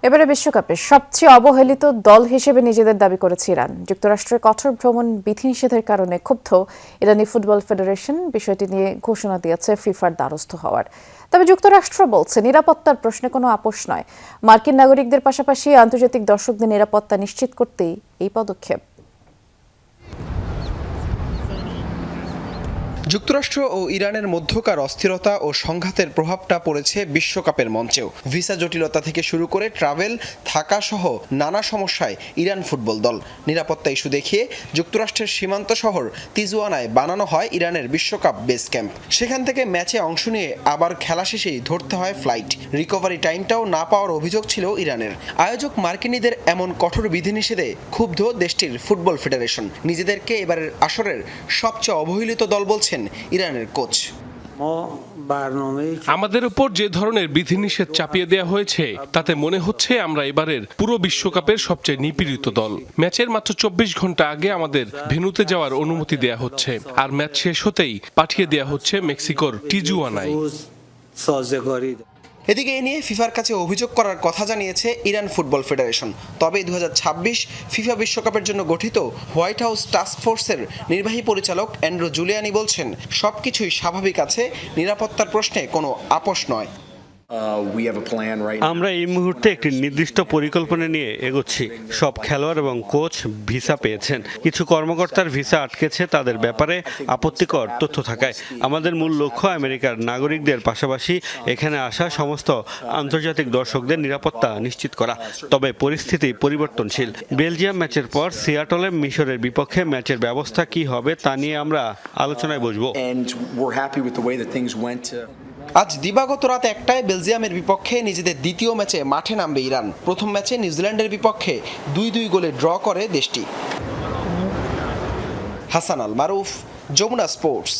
এবারে বিশ্বকাপে সবচেয়ে অবহেলিত দল হিসেবে নিজেদের দাবি করেছে ইরান। যুক্তরাষ্ট্রের কঠোর ভ্রমণ বিধিনিষেধের কারণে ক্ষুব্ধ ইরানি ফুটবল ফেডারেশন বিষয়টি নিয়ে ঘোষণা দিয়েছে ফিফার দ্বারস্থ হওয়ার। তবে যুক্তরাষ্ট্র বলছে নিরাপত্তার প্রশ্নে কোনো আপোষ নয়। মার্কিন নাগরিকদের পাশাপাশি আন্তর্জাতিক দর্শকদের নিরাপত্তা নিশ্চিত করতেই এই পদক্ষেপ। যুক্তরাষ্ট্র ও ইরানের মধ্যকার অস্থিরতা ও সংঘাতের প্রভাবটা পড়েছে বিশ্বকাপের মঞ্চেও। ভিসা জটিলতা থেকে শুরু করে ট্রাভেল, থাকা সহ নানা সমস্যায় ইরান ফুটবল দল। নিরাপত্তা ইস্যু দেখিয়ে যুক্তরাষ্ট্রের সীমান্ত শহর তিজওয়ানায় বানানো হয় ইরানের বিশ্বকাপ বেস ক্যাম্প। সেখান থেকে ম্যাচে অংশ নিয়ে আবার খেলা শেষেই ধরতে হয় ফ্লাইট। রিকভারি টাইমটাও না পাওয়ার অভিযোগ ছিল ইরানের। আয়োজক মার্কিনীদের এমন কঠোর বিধিনিষেধে ক্ষুব্ধ দেশটির ফুটবল ফেডারেশন। নিজেদেরকে এবারের আসরের সবচেয়ে অবহেলিত দল বলছেন ইরানের কোচ। আমাদের উপর যে ধরনের বিধিনিষেধ চাপিয়ে দেওয়া হয়েছে তাতে মনে হচ্ছে আমরা এবারের পুরো বিশ্বকাপের সবচেয়ে নিপীড়িত দল। ম্যাচের মাত্র 24 ঘন্টা আগে আমাদের ভেন্যুতে যাওয়ার অনুমতি দেয়া হচ্ছে, আর ম্যাচ শেষ হতেই পাঠিয়ে দেয়া হচ্ছে মেক্সিকোর টিজুয়ানায়। এদিকে এ নিয়ে ফিফার কাছে অভিযোগ করার কথা জানিয়েছে ইরান ফুটবল ফেডারেশন। তবে 2026 ফিফা বিশ্বকাপের জন্য গঠিত হোয়াইট হাউস টাস্ক ফোর্সের নির্বাহী পরিচালক অ্যান্ড্রু জুলিয়ানি বলছেন, সবকিছুই স্বাভাবিক আছে, নিরাপত্তার প্রশ্নে কোনো আপোষ নয়। আমরা এই মুহূর্তে একটি নির্দিষ্ট পরিকল্পনা নিয়ে এগোচ্ছি। সব খেলোয়াড় এবং কোচ ভিসা পেয়েছেন। কিছু কর্মকর্তার ভিসা আটকেছে তাদের ব্যাপারে আপত্তিকর তথ্য থাকায়। আমাদের মূল লক্ষ্য আমেরিকার নাগরিকদের পাশাপাশি এখানে আসা সমস্ত আন্তর্জাতিক দর্শকদের নিরাপত্তা নিশ্চিত করা। তবে পরিস্থিতি পরিবর্তনশীল। বেলজিয়াম ম্যাচের পর সিয়াটলে মিশরের বিপক্ষে ম্যাচের ব্যবস্থা কি হবে তা নিয়ে আমরা আলোচনায় বসবো। আজ দিবাগত রাত 1টায় বেলজিয়ামের বিপক্ষে নিজেদের দ্বিতীয় ম্যাচে মাঠে নামবে ইরান। প্রথম ম্যাচে নিউজিল্যান্ডের বিপক্ষে 2-2 গোলে ড্র করে দেশটি। হাসান আল মারুফ, যমুনা স্পোর্টস।